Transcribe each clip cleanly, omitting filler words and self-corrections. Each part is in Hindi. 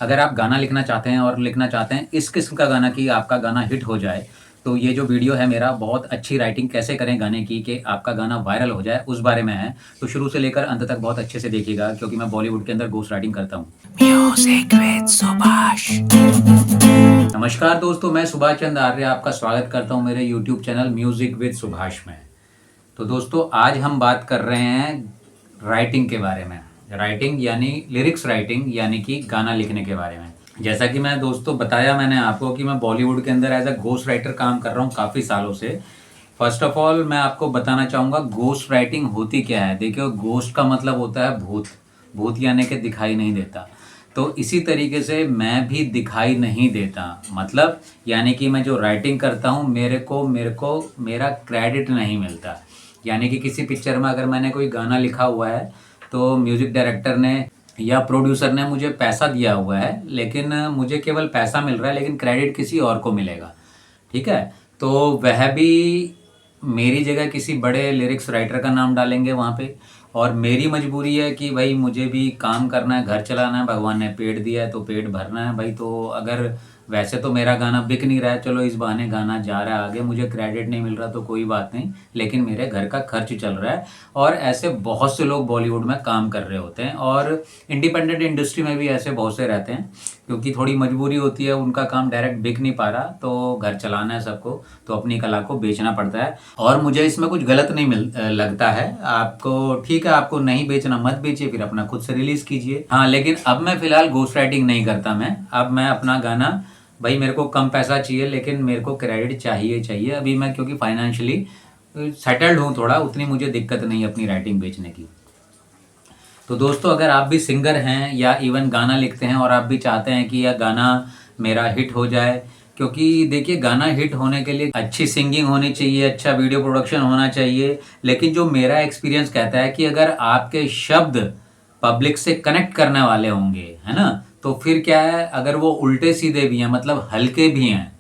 अगर आप गाना लिखना चाहते हैं और लिखना चाहते हैं इस किस्म का गाना कि आपका गाना हिट हो जाए, तो ये जो वीडियो है मेरा बहुत अच्छी राइटिंग कैसे करें गाने की कि आपका गाना वायरल हो जाए, उस बारे में है। तो शुरू से लेकर अंत तक बहुत अच्छे से देखिएगा क्योंकि मैं बॉलीवुड के अंदर घोस्ट राइटिंग करता हूँ। Music with Subhash. नमस्कार दोस्तों, मैं सुभाष चंद्र आर्य आपका स्वागत करता हूँ मेरे YouTube channel music with Subhash में। तो दोस्तों आज हम बात कर रहे हैं राइटिंग के बारे में। राइटिंग यानी लिरिक्स राइटिंग यानी कि गाना लिखने के बारे में। जैसा कि मैं दोस्तों बताया मैंने आपको कि मैं बॉलीवुड के अंदर एज अ घोस्ट राइटर काम कर रहा हूँ काफ़ी सालों से। फर्स्ट ऑफ ऑल मैं आपको बताना चाहूँगा घोस्ट राइटिंग होती क्या है। देखिए, घोस्ट का मतलब होता है भूत। भूत यानी कि दिखाई नहीं देता। तो इसी तरीके से मैं भी दिखाई नहीं देता, मतलब यानी कि मैं जो राइटिंग करता हूँ मेरे को मेरा क्रेडिट नहीं मिलता। यानी कि किसी पिक्चर में अगर मैंने कोई गाना लिखा हुआ है तो म्यूज़िक डायरेक्टर ने या प्रोड्यूसर ने मुझे पैसा दिया हुआ है, लेकिन मुझे केवल पैसा मिल रहा है, लेकिन क्रेडिट किसी और को मिलेगा। ठीक है, तो वह भी मेरी जगह किसी बड़े लिरिक्स राइटर का नाम डालेंगे वहाँ पे। और मेरी मजबूरी है कि भाई मुझे भी काम करना है, घर चलाना है, भगवान ने पेट दिया है तो पेट भरना है भाई। तो अगर वैसे तो मेरा गाना बिक नहीं रहा है, चलो इस बहाने गाना जा रहा है आगे, मुझे क्रेडिट नहीं मिल रहा तो कोई बात नहीं, लेकिन मेरे घर का खर्च चल रहा है। और ऐसे बहुत से लोग बॉलीवुड में काम कर रहे होते हैं और इंडिपेंडेंट इंडस्ट्री में भी ऐसे बहुत से रहते हैं, क्योंकि थोड़ी मजबूरी होती है, उनका काम डायरेक्ट बिक नहीं पा रहा तो घर चलाना है सबको, तो अपनी कला को बेचना पड़ता है। और मुझे इसमें कुछ गलत नहीं लगता है। आपको ठीक है, आपको नहीं बेचना मत बेचिए, फिर अपना खुद से रिलीज कीजिए। हाँ, लेकिन अब मैं फिलहाल घोस्ट राइटिंग नहीं करता। अब मैं अपना गाना, भाई मेरे को कम पैसा चाहिए लेकिन मेरे को क्रेडिट चाहिए। अभी मैं क्योंकि फाइनेंशियली सेटल्ड हूँ थोड़ा, उतनी मुझे दिक्कत नहीं है अपनी राइटिंग बेचने की। तो दोस्तों अगर आप भी सिंगर हैं या इवन गाना लिखते हैं और आप भी चाहते हैं कि यह गाना मेरा हिट हो जाए, क्योंकि देखिए गाना हिट होने के लिए अच्छी सिंगिंग होनी चाहिए, अच्छा वीडियो प्रोडक्शन होना चाहिए। लेकिन जो मेरा एक्सपीरियंस कहता है कि अगर आपके शब्द पब्लिक से कनेक्ट करने वाले होंगे, है ना, तो फिर क्या है, अगर वो उल्टे सीधे भी हैं, मतलब हल्के भी हैं,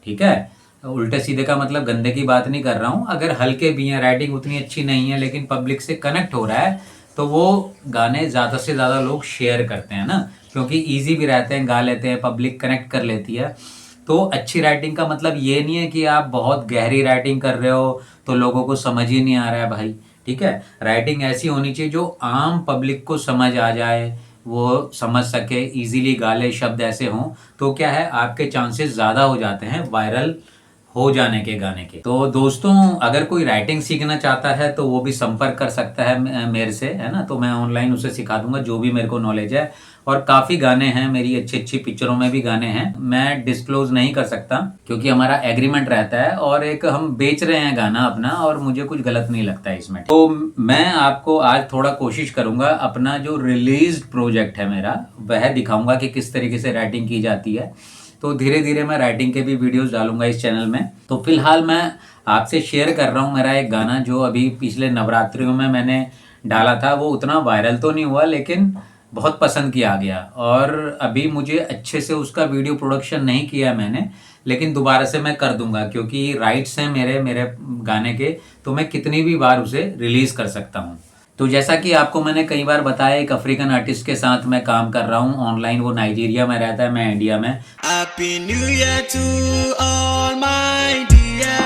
ठीक है, उल्टे सीधे का मतलब गंदे की बात नहीं कर रहा हूँ, अगर हल्के भी हैं, राइटिंग उतनी अच्छी नहीं है लेकिन पब्लिक से कनेक्ट हो रहा है, तो वो गाने ज़्यादा से ज़्यादा लोग शेयर करते हैं ना, क्योंकि ईजी भी रहते हैं, गा लेते हैं, पब्लिक कनेक्ट कर लेती है। तो अच्छी राइटिंग का मतलब ये नहीं है कि आप बहुत गहरी राइटिंग कर रहे हो तो लोगों को समझ ही नहीं आ रहा है भाई। ठीक है, राइटिंग ऐसी होनी चाहिए जो आम पब्लिक को समझ आ जाए, वो समझ सके, इजीली गाले शब्द ऐसे हों, तो क्या है, आपके चांसेस ज़्यादा हो जाते हैं वायरल हो जाने के गाने के। तो दोस्तों अगर कोई राइटिंग सीखना चाहता है तो वो भी संपर्क कर सकता है मेरे से, है ना, तो मैं ऑनलाइन उसे सिखा दूंगा जो भी मेरे को नॉलेज है। और काफ़ी गाने हैं मेरी, अच्छी अच्छी पिक्चरों में भी गाने हैं, मैं डिस्क्लोज नहीं कर सकता क्योंकि हमारा एग्रीमेंट रहता है और एक हम बेच रहे हैं गाना अपना, और मुझे कुछ गलत नहीं लगता है इसमें। तो मैं आपको आज थोड़ा कोशिश करूंगा अपना जो रिलीज प्रोजेक्ट है मेरा वह दिखाऊंगा कि किस तरीके से राइटिंग की जाती है। तो धीरे धीरे मैं राइटिंग के भी वीडियोस डालूंगा इस चैनल में। तो फिलहाल मैं आपसे शेयर कर रहा हूँ मेरा एक गाना जो अभी पिछले नवरात्रियों में मैंने डाला था। वो उतना वायरल तो नहीं हुआ लेकिन बहुत पसंद किया गया, और अभी मुझे अच्छे से उसका वीडियो प्रोडक्शन नहीं किया मैंने, लेकिन दोबारा से मैं कर दूंगा क्योंकि राइट्स हैं मेरे मेरे गाने के, तो मैं कितनी भी बार उसे रिलीज कर सकता हूँ। तो जैसा कि आपको मैंने कई बार बताया, एक अफ्रीकन आर्टिस्ट के साथ मैं काम कर रहा हूँ ऑनलाइन। वो नाइजीरिया में रहता है, मैं इंडिया में। Happy New Year to all my dear.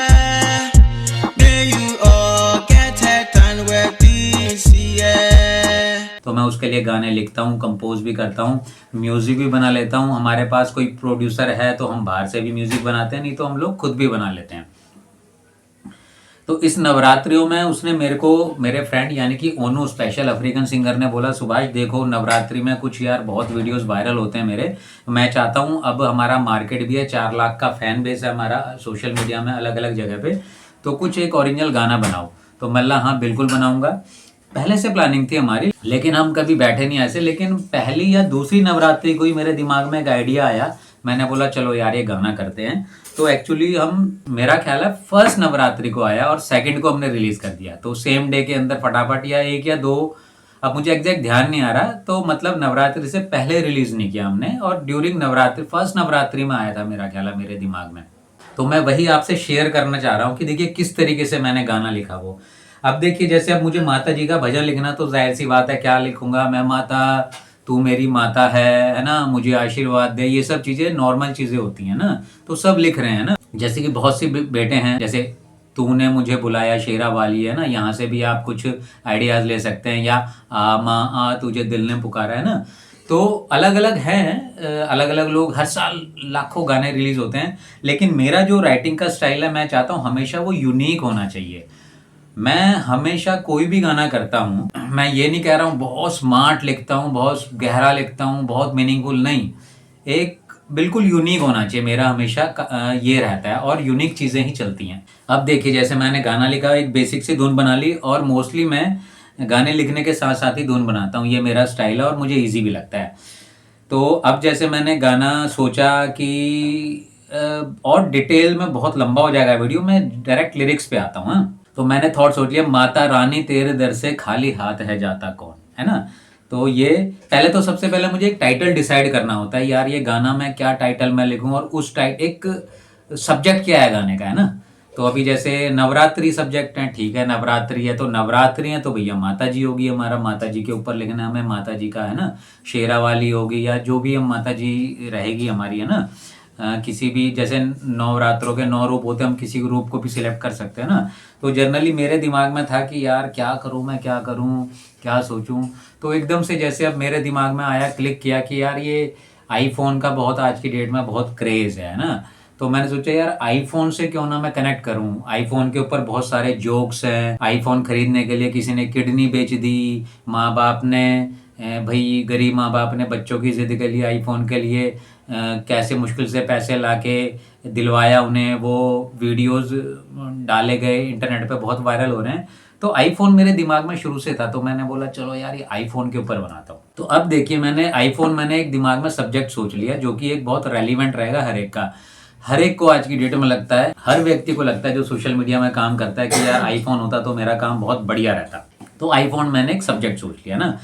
May you all get it and well this year. तो मैं उसके लिए गाने लिखता हूँ, कंपोज भी करता हूँ, म्यूजिक भी बना लेता हूँ। हमारे पास कोई प्रोड्यूसर है तो हम बाहर से भी म्यूजिक बनाते हैं, नहीं तो हम लोग खुद भी बना लेते हैं। तो इस नवरात्रियों में उसने मेरे को, मेरे फ्रेंड यानी कि ओनू स्पेशल अफ्रीकन सिंगर ने बोला, सुभाष देखो नवरात्रि में कुछ यार बहुत वीडियोस वायरल होते हैं मेरे, मैं चाहता हूँ, अब हमारा मार्केट भी है, 4 लाख का फैन बेस है हमारा सोशल मीडिया में अलग अलग जगह पे, तो कुछ एक ओरिजिनल गाना बनाओ। तो मैं हाँ बिल्कुल बनाऊंगा। पहले से प्लानिंग थी हमारी, लेकिन हम कभी बैठे नहीं ऐसे, लेकिन पहली या दूसरी नवरात्रि को ही मेरे दिमाग में एक आइडिया आया, मैंने बोला चलो यार ये गाना करते हैं। तो एक्चुअली मेरा ख्याल है फर्स्ट नवरात्रि को आया और सेकंड को हमने रिलीज कर दिया, तो सेम डे के अंदर फटाफट, या 1 या 2, अब मुझे एग्जैक्ट ध्यान नहीं आ रहा, तो मतलब नवरात्रि से पहले रिलीज नहीं किया हमने, और ड्यूरिंग नवरात्रि फर्स्ट नवरात्रि में आया था मेरा ख्याल है मेरे दिमाग में। तो मैं वही आपसे शेयर करना चाह रहा हूँ कि देखिए किस तरीके से मैंने गाना लिखा वो। अब देखिए जैसे अब मुझे माता जी का भजन लिखना, तो जाहिर सी बात है क्या लिखूंगा मैं, माता तू मेरी माता है ना, मुझे आशीर्वाद दे, ये सब चीज़ें नॉर्मल चीज़ें होती हैं ना, तो सब लिख रहे हैं ना। जैसे कि बहुत सी बेटे हैं, जैसे तूने मुझे बुलाया शेरा वाली है ना, यहाँ से भी आप कुछ आइडियाज़ ले सकते हैं, या आ माँ आ तुझे दिल ने पुकारा है ना। तो अलग अलग हैं, अलग अलग लोग, हर साल लाखों गाने रिलीज होते हैं, लेकिन मेरा जो राइटिंग का स्टाइल है, मैं चाहता हूँ हमेशा वो यूनिक होना चाहिए। मैं हमेशा कोई भी गाना करता हूँ, मैं ये नहीं कह रहा हूँ बहुत स्मार्ट लिखता हूँ, बहुत गहरा लिखता हूँ, बहुत मीनिंगफुल, नहीं। एक बिल्कुल यूनिक होना चाहिए मेरा, हमेशा ये रहता है, और यूनिक चीज़ें ही चलती हैं। अब देखिए, जैसे मैंने गाना लिखा, एक बेसिक सी धुन बना ली, और मोस्टली मैं गाने लिखने के साथ साथ ही धुन बनाता हूँ, ये मेरा स्टाइल है और मुझे ईजी भी लगता है। तो अब जैसे मैंने गाना सोचा कि और डिटेल में बहुत लंबा हो जाएगा वीडियो, में डायरेक्ट लिरिक्स पे आता हूँ। हाँ, तो मैंने थॉट सोच लिया, माता रानी तेरे दर से खाली हाथ है जाता कौन, है ना। तो ये पहले तो सबसे पहले मुझे एक टाइटल डिसाइड करना होता है, यार ये गाना मैं क्या टाइटल में लिखूं, और उस एक सब्जेक्ट क्या है गाने का, है ना। तो अभी जैसे नवरात्रि सब्जेक्ट है, ठीक है, नवरात्रि है तो नवरात्रि है तो भैया माता जी होगी, हमारा माता जी के ऊपर लिखना, हमें माता जी का, है ना। शेरा वाली होगी, या जो भी हम माता जी रहेगी हमारी, है ना। किसी भी, जैसे नवरात्रों के 9 रूप होते हैं, हम किसी रूप को भी सिलेक्ट कर सकते हैं ना। तो जनरली मेरे दिमाग में था कि यार क्या करूं, मैं क्या करूं, क्या सोचूं। तो एकदम से जैसे अब मेरे दिमाग में आया, क्लिक किया कि यार ये आईफोन का बहुत आज की डेट में बहुत क्रेज़ है ना। तो मैंने सोचा यार आईफोन से क्यों ना मैं कनेक्ट करूं। आईफोन के ऊपर बहुत सारे जोक्स हैं, आईफोन खरीदने के लिए किसी ने किडनी बेच दी, माँ बाप ने, भाई गरीब माँ बाप ने बच्चों की जिद के लिए, आईफोन के लिए कैसे मुश्किल से पैसे लाके दिलवाया उन्हें, वो वीडियोस डाले गए इंटरनेट पे, बहुत वायरल हो रहे हैं। तो आईफोन मेरे दिमाग में शुरू से था, तो मैंने बोला चलो यार ये आईफोन के ऊपर बनाता हूँ। तो अब देखिए, मैंने एक दिमाग में सब्जेक्ट सोच लिया, जो कि एक बहुत रेलिवेंट रहेगा हर एक का। हर एक को आज की डेट में लगता है, हर व्यक्ति को लगता है जो सोशल मीडिया में काम करता है, कि यार आईफोन होता तो मेरा काम बहुत बढ़िया रहता। तो आईफोन मैंने एक सब्जेक्ट सोच लिया ना।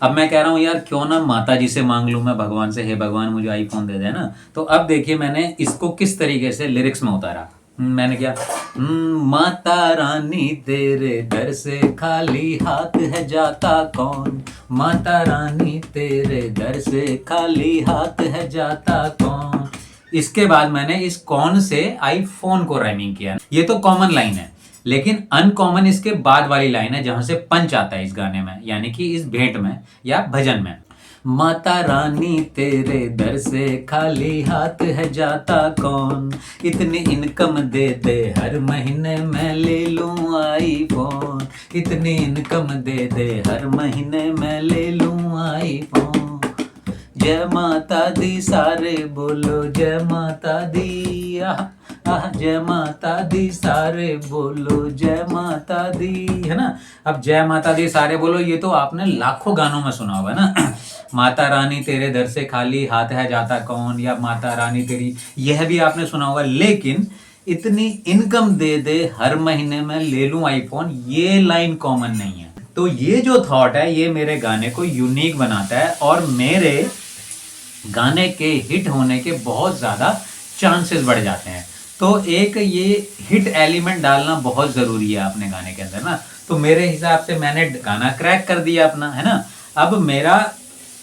अब मैं कह रहा हूँ यार क्यों ना माता जी से मांग लूँ मैं भगवान से, हे भगवान मुझे आईफोन दे दे ना। तो अब देखिए मैंने इसको किस तरीके से लिरिक्स में उतारा। मैंने क्या, माता रानी तेरे दर से खाली हाथ है जाता कौन, माता रानी तेरे दर से खाली हाथ है जाता कौन। इसके बाद मैंने इस कौन से आईफोन को राइमिंग किया। ये तो कॉमन लाइन है, लेकिन अनकॉमन इसके बाद वाली लाइन है, जहां से पंच आता है इस गाने में, यानी कि इस भेंट में या भजन में। माता रानी तेरे दर से खाली हाथ है जाता कौन, इतनी इनकम दे दे हर महीने मैं ले लूं आईफोन, इतनी इनकम दे दे हर महीने मैं ले लूं आईफोन। जय माता दी सारे बोलो जय माता दी, जय माता दी सारे बोलो जय माता दी, है ना। अब जय माता दी सारे बोलो, ये तो आपने लाखों गानों में सुना होगा ना। माता रानी तेरे दर से खाली हाथ है जाता कौन, या माता रानी तेरी, यह भी आपने सुना होगा। लेकिन इतनी इनकम दे दे हर महीने में ले लूं आईफोन, ये लाइन कॉमन नहीं है। तो ये जो थॉट है, ये मेरे गाने को यूनिक बनाता है, और मेरे गाने के हिट होने के बहुत ज़्यादा चांसेस बढ़ जाते हैं। तो एक ये हिट एलिमेंट डालना बहुत ज़रूरी है अपने गाने के अंदर ना। तो मेरे हिसाब से मैंने गाना क्रैक कर दिया अपना, है ना। अब मेरा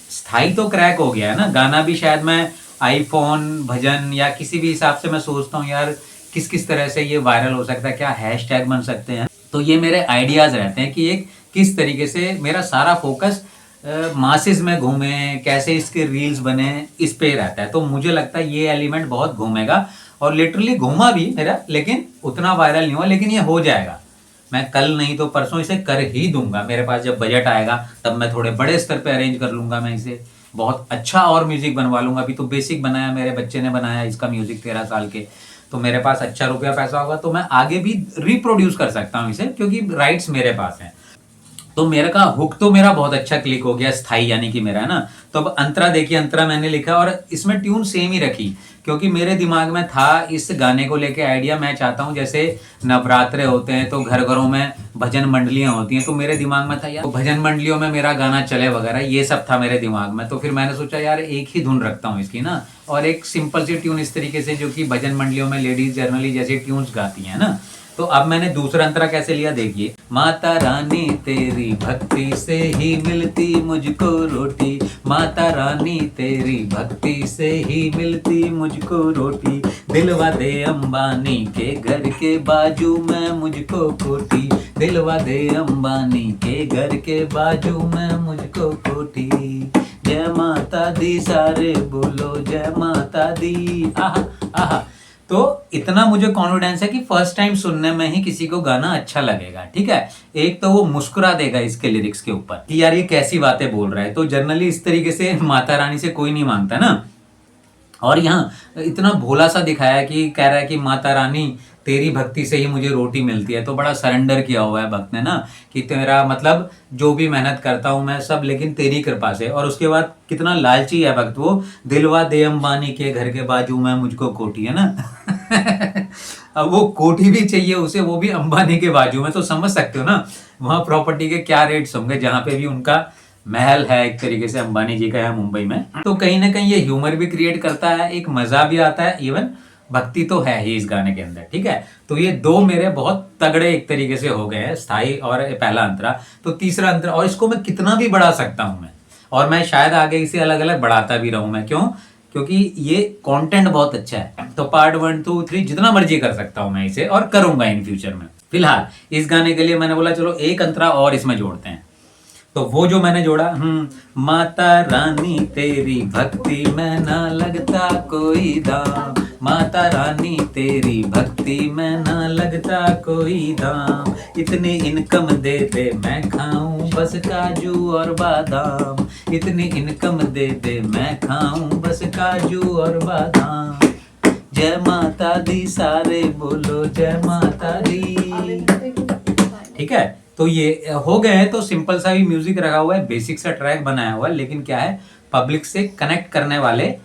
स्थाई तो क्रैक हो गया है ना। गाना भी शायद मैं आईफोन, भजन या किसी भी हिसाब से मैं सोचता हूँ यार किस किस तरह से ये वायरल हो सकता है, क्या हैशटैग बन सकते हैं। तो ये मेरे आइडियाज़ रहते हैं कि एक किस तरीके से मेरा सारा फोकस मासेस में घूमे, कैसे इसके रील्स बने, इस पे रहता है। तो मुझे लगता है ये एलिमेंट बहुत घूमेगा, और लिटरली घूमा भी मेरा, लेकिन उतना वायरल नहीं हुआ। लेकिन ये हो जाएगा, मैं कल नहीं तो परसों इसे कर ही दूंगा। मेरे पास जब बजट आएगा तब मैं थोड़े बड़े स्तर पे अरेंज कर लूंगा, मैं इसे बहुत अच्छा और म्यूजिक बनवा लूंगा। अभी तो बेसिक बनाया, मेरे बच्चे ने बनाया इसका म्यूजिक 13 साल के। तो मेरे पास अच्छा रुपया पैसा होगा तो मैं आगे भी रिप्रोड्यूस कर सकता हूँ इसे, क्योंकि राइट्स मेरे पास हैं। तो मेरे का हुक तो मेरा बहुत अच्छा क्लिक हो गया, स्थाई यानी कि मेरा, है ना। तो अब अंतरा देखिए, अंतरा मैंने लिखा और इसमें ट्यून सेम ही रखी, क्योंकि मेरे दिमाग में था इस गाने को लेके आइडिया। मैं चाहता हूँ जैसे नवरात्रे होते हैं तो घर घरों में भजन मंडलियां होती हैं, तो मेरे दिमाग में था यार तो भजन मंडलियों में मेरा गाना चले वगैरह, ये सब था मेरे दिमाग में। तो फिर मैंने सोचा यार एक ही धुन रखता हूँ इसकी ना, और एक सिंपल सी ट्यून इस तरीके से, जो कि भजन मंडलियों में लेडीज जर्नली जैसे ट्यून्स गाती हैं ना, तो अब मैंने दूसरा अंतरा कैसे लिया देखिए, माता रानी तेरी भक्ति से ही मिलती मुझको रोटी, माता रानी तेरी भक्ति से ही मिलती मुझको रोटी, दिलवा दे अंबानी के घर के बाजू में मुझको कोठी, दिलवा दे अंबानी के घर के बाजू में मुझको कोठी, जय माता दी सारे बोलो जय माता दी। आहा आहा। तो इतना मुझे कॉन्फिडेंस है कि फर्स्ट टाइम सुनने में ही किसी को गाना अच्छा लगेगा, ठीक है। एक तो वो मुस्कुरा देगा इसके लिरिक्स के ऊपर कि यार ये कैसी बातें बोल रहा है, तो जनरली इस तरीके से माता रानी से कोई नहीं मांगता ना। और यहाँ इतना भोला सा दिखाया कि कह रहा है कि माता रानी तेरी भक्ति से ही मुझे रोटी मिलती है, तो बड़ा सरेंडर किया हुआ है भक्त ने ना, कि तेरा मतलब जो भी मेहनत करता हूँ मैं सब लेकिन तेरी कृपा से। और उसके बाद कितना लालची है भक्त वो, दिलवा दे अंबानी के घर के बाजू में मुझको कोठी, है ना। अब वो कोठी भी चाहिए उसे, वो भी अंबानी के बाजू में, तो समझ सकते हो ना वहाँ प्रॉपर्टी के क्या रेट्स होंगे, जहाँ पे भी उनका महल है एक तरीके से अंबानी जी का है मुंबई में। तो कहीं ना कहीं ये ह्यूमर भी क्रिएट करता है, एक मजा भी आता है, इवन भक्ति तो है ही इस गाने के अंदर, ठीक है। तो ये दो मेरे बहुत तगड़े एक तरीके से हो गए हैं, स्थाई और पहला अंतरा। तो तीसरा अंतरा, और इसको मैं कितना भी बढ़ा सकता हूं मैं, और मैं शायद आगे इसे अलग अलग बढ़ाता भी रहूं मैं, क्यों, क्योंकि ये कंटेंट बहुत अच्छा है। तो पार्ट 1 2 3 जितना मर्जी कर सकता हूं मैं इसे, और करूंगा इन फ्यूचर में। फिलहाल इस गाने के लिए मैंने बोला चलो एक अंतरा और इसमें जोड़ते हैं। तो वो जो मैंने जोड़ा, माता रानी तेरी भक्ति में ना लगता कोई दाम, माता रानी तेरी भक्ति में ना लगता कोई दाम, इतनी इनकम दे दे मैं खाऊं बस काजू और बादाम, इतनी इनकम दे दे मैं खाऊं बस काजू और बादाम, जय माता दी सारे बोलो जय माता दी। ठीक है, तो ये हो गए हैं। तो सिंपल सा भी म्यूजिक रखा हुआ है, बेसिक सा ट्रैक बनाया हुआ है, लेकिन क्या है पब्लिक से कनेक्ट करने वाले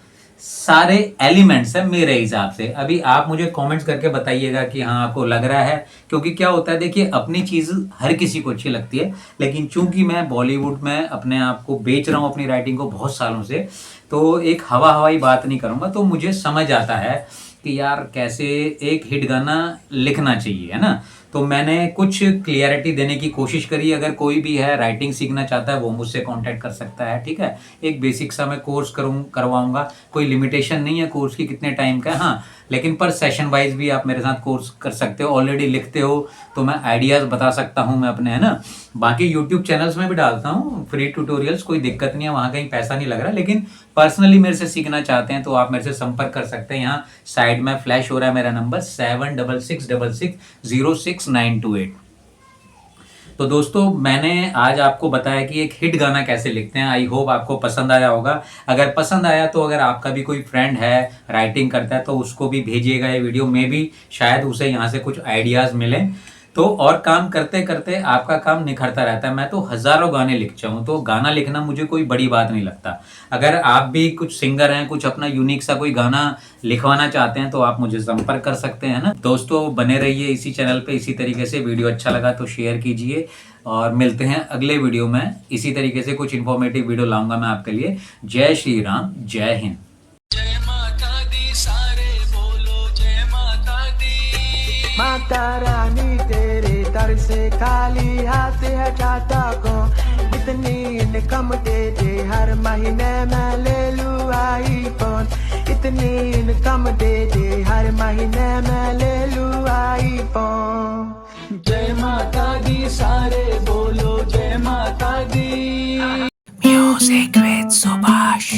सारे एलिमेंट्स है मेरे हिसाब से। अभी आप मुझे कमेंट्स करके बताइएगा कि हाँ आपको लग रहा है, क्योंकि क्या होता है देखिए अपनी चीज हर किसी को अच्छी लगती है, लेकिन चूंकि मैं बॉलीवुड में अपने आप को बेच रहा हूँ अपनी राइटिंग को बहुत सालों से, तो एक हवाई बात नहीं करूंगा। तो मुझे समझ आता है कि यार कैसे एक हिट गाना लिखना चाहिए, है ना। तो मैंने कुछ क्लियरिटी देने की कोशिश करी। अगर कोई भी है राइटिंग सीखना चाहता है वो मुझसे कांटेक्ट कर सकता है, ठीक है। एक बेसिक सा मैं कोर्स करवाऊंगा, कोई लिमिटेशन नहीं है कोर्स की कितने टाइम का, हाँ, लेकिन पर सेशन वाइज भी आप मेरे साथ कोर्स कर सकते हो। ऑलरेडी लिखते हो तो मैं आइडियाज बता सकता हूँ मैं अपने, है ना। बाकी यूट्यूब चैनल्स में भी डालता हूँ फ्री ट्यूटोरियल्स, कोई दिक्कत नहीं है, वहाँ कहीं पैसा नहीं लग रहा। लेकिन पर्सनली मेरे से सीखना चाहते हैं तो आप मेरे से संपर्क कर सकते हैं। यहाँ साइड में फ्लैश हो रहा है मेरा नंबर 7666066928। तो दोस्तों मैंने आज आपको बताया कि एक हिट गाना कैसे लिखते हैं। आई होप आपको पसंद आया होगा। अगर पसंद आया तो अगर आपका भी कोई फ्रेंड है राइटिंग करता है तो उसको भी भेजिएगा ये वीडियो में, भी शायद उसे यहाँ से कुछ आइडियाज मिले। तो और काम करते करते आपका काम निखरता रहता है। मैं तो हजारों गाने लिख चाहूँ, तो गाना लिखना मुझे कोई बड़ी बात नहीं लगता। अगर आप भी कुछ सिंगर हैं, कुछ अपना यूनिक सा कोई गाना लिखवाना चाहते हैं तो आप मुझे संपर्क कर सकते हैं ना। दोस्तों बने रहिए इसी चैनल पे इसी तरीके से। वीडियो अच्छा लगा तो शेयर कीजिए, और मिलते हैं अगले वीडियो में। इसी तरीके से कुछ इन्फॉर्मेटिव वीडियो लाऊंगा मैं आपके लिए। जय श्री राम, जय हिंद। जय माता दी सारे बोलो जय माता दी। माता रानी तेरे दर से खाली हाथ हटाता कौन, इतनी इनकम दे दे हर महीने मैं ले लूँ आईफोन, इतनी इनकम दे दे हर महीने मैं ले लूँ आईफोन। जय माता दी सारे बोलो जय माता दी। Music with Subhash.